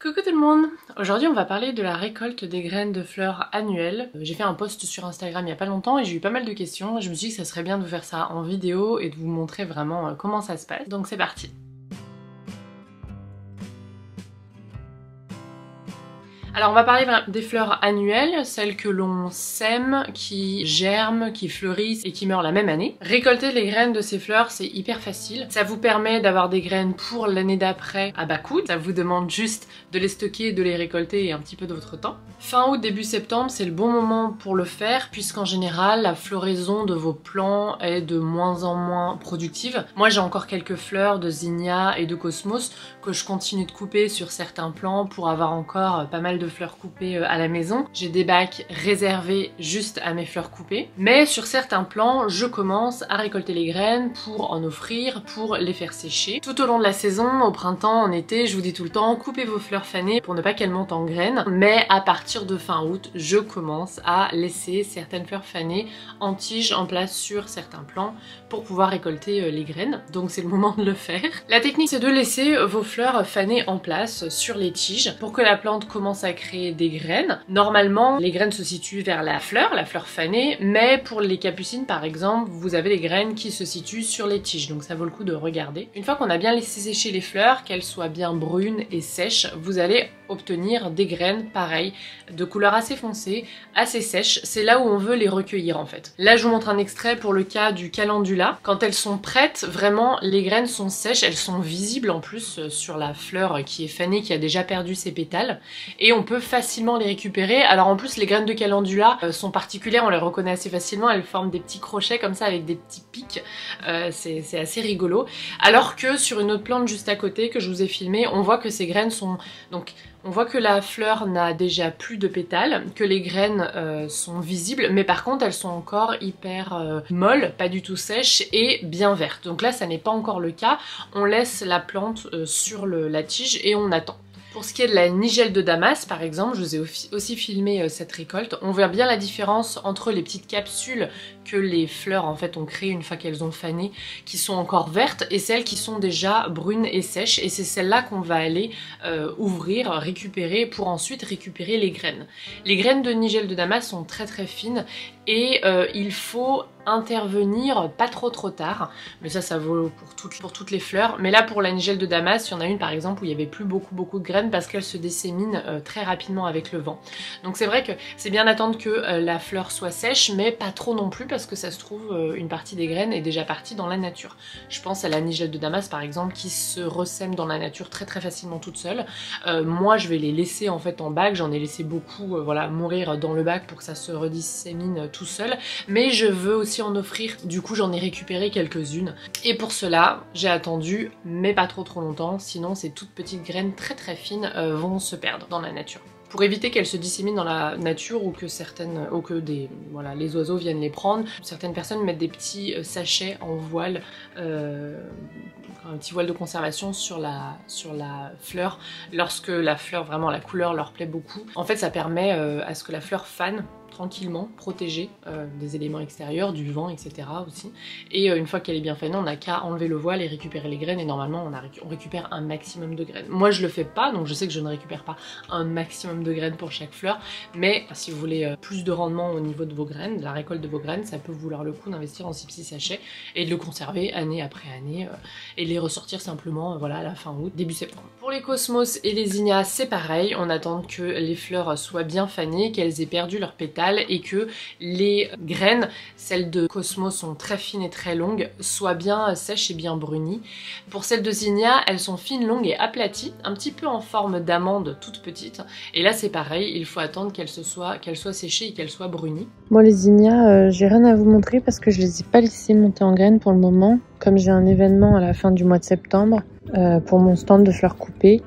Coucou tout le monde! Aujourd'hui on va parler de la récolte des graines de fleurs annuelles. J'ai fait un post sur Instagram il y a pas longtemps et j'ai eu pas mal de questions. Je me suis dit que ça serait bien de vous faire ça en vidéo et de vous montrer vraiment comment ça se passe. Donc c'est parti! Alors on va parler des fleurs annuelles, celles que l'on sème, qui germent, qui fleurissent et qui meurent la même année. Récolter les graines de ces fleurs, c'est hyper facile. Ça vous permet d'avoir des graines pour l'année d'après à bas coût. Ça vous demande juste de les stocker, de les récolter et un petit peu de votre temps. Fin août, début septembre, c'est le bon moment pour le faire puisqu'en général, la floraison de vos plants est de moins en moins productive. Moi j'ai encore quelques fleurs de zinnia et de cosmos que je continue de couper sur certains plants pour avoir encore pas mal de fleurs coupées à la maison. J'ai des bacs réservés juste à mes fleurs coupées. Mais sur certains plants, je commence à récolter les graines pour en offrir, pour les faire sécher. Tout au long de la saison, au printemps, en été, je vous dis tout le temps, coupez vos fleurs fanées pour ne pas qu'elles montent en graines. Mais à partir de fin août, je commence à laisser certaines fleurs fanées en tige en place sur certains plants pour pouvoir récolter les graines. Donc c'est le moment de le faire. La technique, c'est de laisser vos fleurs fanées en place sur les tiges pour que la plante commence à créer des graines. Normalement, les graines se situent vers la fleur fanée, mais pour les capucines par exemple, vous avez les graines qui se situent sur les tiges, donc ça vaut le coup de regarder. Une fois qu'on a bien laissé sécher les fleurs, qu'elles soient bien brunes et sèches, vous allez obtenir des graines pareilles, de couleur assez foncée, assez sèche. C'est là où on veut les recueillir en fait. Là je vous montre un extrait pour le cas du calendula. Quand elles sont prêtes, vraiment les graines sont sèches, elles sont visibles en plus sur la fleur qui est fanée, qui a déjà perdu ses pétales, et on peut facilement les récupérer. Alors en plus les graines de calendula sont particulières, on les reconnaît assez facilement, elles forment des petits crochets comme ça avec des petits pics, c'est assez rigolo. Alors que sur une autre plante juste à côté que je vous ai filmé, on voit que ces graines sont... On voit que la fleur n'a déjà plus de pétales, que les graines sont visibles, mais par contre elles sont encore hyper molles, pas du tout sèches et bien vertes. Donc là ça n'est pas encore le cas, on laisse la plante sur la tige et on attend. Pour ce qui est de la nigelle de Damas par exemple, je vous ai aussi filmé cette récolte, on voit bien la différence entre les petites capsules que les fleurs en fait ont créées une fois qu'elles ont fané, qui sont encore vertes, et celles qui sont déjà brunes et sèches, et c'est celles-là qu'on va aller ouvrir, récupérer, pour ensuite récupérer les graines. Les graines de nigelle de Damas sont très très fines, et il faut intervenir pas trop tard, mais ça vaut pour toutes les fleurs. Mais là pour la nigelle de Damas, il y en a une par exemple où il n'y avait plus beaucoup de graines parce qu'elle se dissémine très rapidement avec le vent. Donc c'est vrai que c'est bien d'attendre que la fleur soit sèche, mais pas trop non plus parce que ça se trouve une partie des graines est déjà partie dans la nature. Je pense à la nigelle de Damas par exemple qui se ressème dans la nature très facilement toute seule. Moi je vais les laisser en fait en bac, j'en ai laissé beaucoup voilà, mourir dans le bac pour que ça se redissémine tout seul, mais je veux aussi en offrir, du coup j'en ai récupéré quelques-unes, et pour cela j'ai attendu, mais pas trop longtemps, sinon ces toutes petites graines très fines vont se perdre dans la nature. Pour éviter qu'elles se disséminent dans la nature ou que les oiseaux viennent les prendre, certaines personnes mettent des petits sachets en voile, un petit voile de conservation sur la fleur, lorsque la fleur, vraiment la couleur leur plaît beaucoup. En fait ça permet à ce que la fleur fane tranquillement, protégée des éléments extérieurs, du vent, etc. aussi. Et une fois qu'elle est bien fanée, on n'a qu'à enlever le voile et récupérer les graines, et normalement on récupère un maximum de graines. Moi je le fais pas, donc je sais que je ne récupère pas un maximum de graines pour chaque fleur, mais si vous voulez plus de rendement au niveau de vos graines, de la récolte de vos graines, ça peut vouloir le coup d'investir dans ces petits sachets et de le conserver année après année et les ressortir simplement voilà, à la fin août, début septembre. Pour les cosmos et les zinnias, c'est pareil, on attend que les fleurs soient bien fanées, qu'elles aient perdu leurs pétales, et que les graines, celles de cosmos sont très fines et très longues, soient bien sèches et bien brunies. Pour celles de zinnia, elles sont fines, longues et aplaties, un petit peu en forme d'amande toute petite, et là c'est pareil, il faut attendre qu'elles soient séchées et qu'elles soient brunies. Bon, les zinnias, j'ai rien à vous montrer parce que je les ai pas laissées monter en graines pour le moment, comme j'ai un événement à la fin du mois de septembre pour mon stand de fleurs coupées.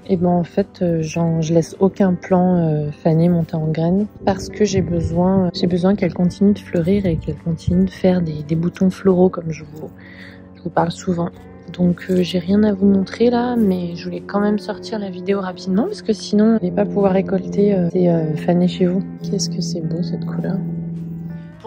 Et ben en fait je laisse aucun plant fané monter en graines parce que j'ai besoin qu'elles continuent de fleurir et qu'elles continuent de faire des boutons floraux comme je vous parle souvent. Donc j'ai rien à vous montrer là, mais je voulais quand même sortir la vidéo rapidement parce que sinon vous n'allez pas pouvoir récolter des fanés chez vous. Qu'est-ce que c'est beau cette couleur!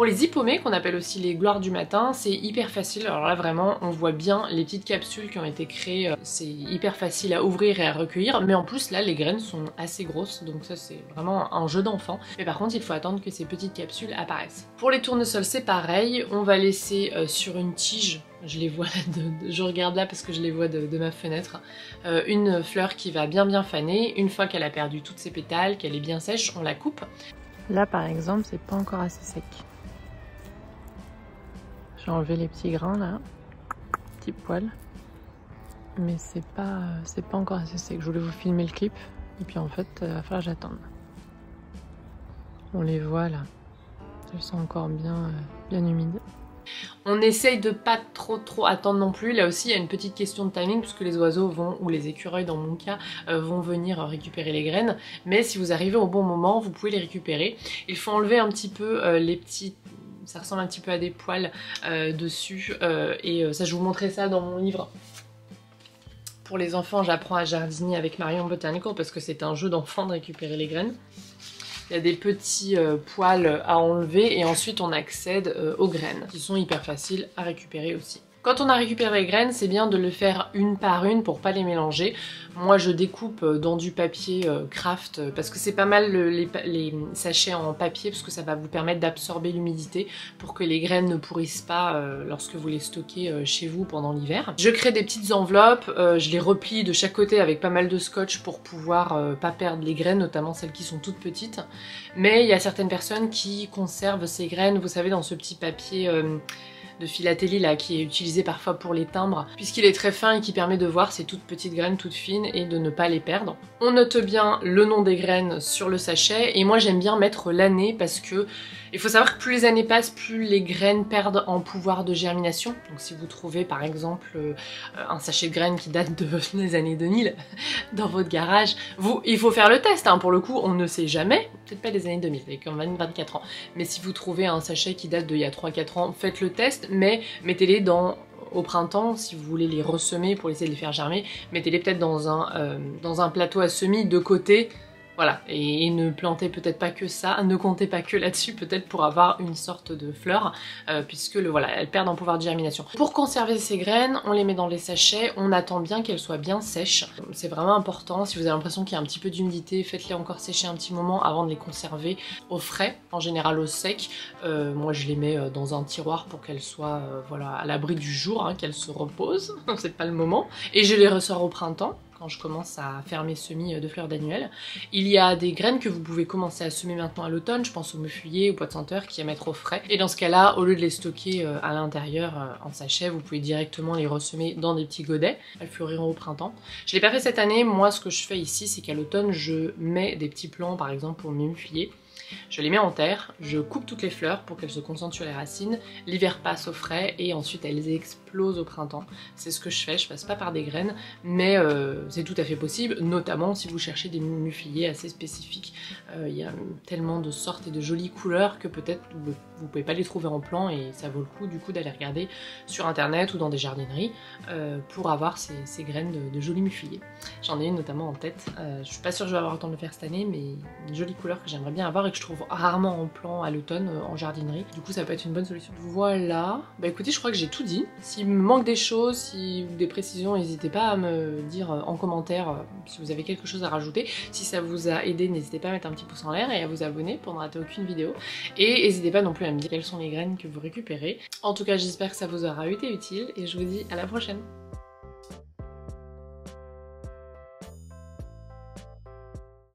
Pour les hippomées, qu'on appelle aussi les gloires du matin, c'est hyper facile. Alors là vraiment, on voit bien les petites capsules qui ont été créées. C'est hyper facile à ouvrir et à recueillir, mais en plus là les graines sont assez grosses, donc ça c'est vraiment un jeu d'enfant. Mais par contre il faut attendre que ces petites capsules apparaissent. Pour les tournesols c'est pareil, on va laisser sur une tige, je les vois là, je regarde là parce que je les vois de ma fenêtre, une fleur qui va bien faner. Une fois qu'elle a perdu toutes ses pétales, qu'elle est bien sèche, on la coupe. Là par exemple c'est pas encore assez sec. J'ai enlevé les petits grains là, petits poils, mais c'est pas encore assez sec. Je voulais vous filmer le clip et puis en fait il va falloir que j'attende. On les voit là, elles sont encore bien humides. On essaye de pas trop attendre non plus. Là aussi il y a une petite question de timing puisque les oiseaux vont, ou les écureuils dans mon cas, vont venir récupérer les graines. Mais si vous arrivez au bon moment, vous pouvez les récupérer. Il faut enlever un petit peu les petits... Ça ressemble un petit peu à des poils dessus. Ça, je vous montrerai ça dans mon livre. Pour les enfants, j'apprends à jardiner avec Marion Botanical parce que c'est un jeu d'enfant de récupérer les graines. Il y a des petits poils à enlever et ensuite on accède aux graines qui sont hyper faciles à récupérer aussi. Quand on a récupéré les graines, c'est bien de le faire une par une pour pas les mélanger. Moi je découpe dans du papier craft parce que c'est pas mal les sachets en papier parce que ça va vous permettre d'absorber l'humidité pour que les graines ne pourrissent pas lorsque vous les stockez chez vous pendant l'hiver. Je crée des petites enveloppes, je les replie de chaque côté avec pas mal de scotch pour pouvoir pas perdre les graines, notamment celles qui sont toutes petites. Mais il y a certaines personnes qui conservent ces graines, vous savez, dans ce petit papier... de philatélie là qui est utilisé parfois pour les timbres puisqu'il est très fin et qui permet de voir ces toutes petites graines toutes fines et de ne pas les perdre. On note bien le nom des graines sur le sachet et moi j'aime bien mettre l'année parce que il faut savoir que plus les années passent, plus les graines perdent en pouvoir de germination. Donc si vous trouvez par exemple un sachet de graines qui date des années 2000 dans votre garage, il faut faire le test, hein. Pour le coup on ne sait jamais, peut-être pas des années 2000, avec comme 24 ans, mais si vous trouvez un sachet qui date d'il y a 3-4 ans, faites le test, mais mettez-les au printemps, si vous voulez les ressemer pour essayer de les faire germer, mettez-les peut-être dans un plateau à semis de côté. Voilà, et ne plantez peut-être pas que ça, ne comptez pas que là-dessus, peut-être pour avoir une sorte de fleur, puisque voilà, elles perdent en pouvoir de germination. Pour conserver ces graines, on les met dans les sachets, on attend bien qu'elles soient bien sèches. C'est vraiment important, si vous avez l'impression qu'il y a un petit peu d'humidité, faites-les encore sécher un petit moment avant de les conserver au frais, en général au sec. Moi je les mets dans un tiroir pour qu'elles soient voilà, à l'abri du jour, hein, qu'elles se reposent, c'est pas le moment. Et je les ressors au printemps, quand je commence à faire mes semis de fleurs d'annuel. Il y a des graines que vous pouvez commencer à semer maintenant à l'automne, je pense au meuflier, au pois de senteur, qui à mettre au frais. Et dans ce cas-là, au lieu de les stocker à l'intérieur en sachet, vous pouvez directement les ressemer dans des petits godets. Elles fleuriront au printemps. Je l'ai pas fait cette année, moi ce que je fais ici, c'est qu'à l'automne, je mets des petits plants, par exemple pour mes meufliers. Je les mets en terre, je coupe toutes les fleurs pour qu'elles se concentrent sur les racines, l'hiver passe au frais et ensuite elles explosent au printemps. C'est ce que je fais, je passe pas par des graines, mais c'est tout à fait possible, notamment si vous cherchez des mufliers assez spécifiques. Il y a tellement de sortes et de jolies couleurs que peut-être vous pouvez pas les trouver en plan et ça vaut le coup du coup d'aller regarder sur internet ou dans des jardineries pour avoir ces graines de jolis mufliers. J'en ai une notamment en tête, je suis pas sûre que je vais avoir le temps de le faire cette année, mais une jolie couleur que j'aimerais bien avoir et que je trouve rarement en plan à l'automne en jardinerie. Du coup ça peut être une bonne solution. Voilà, bah écoutez je crois que j'ai tout dit. S'il me manque des choses, si des précisions, n'hésitez pas à me dire en commentaire si vous avez quelque chose à rajouter. Si ça vous a aidé, n'hésitez pas à mettre un petit pouce en l'air et à vous abonner pour ne rater aucune vidéo. Et n'hésitez pas non plus à me dire quelles sont les graines que vous récupérez. En tout cas j'espère que ça vous aura été utile et je vous dis à la prochaine.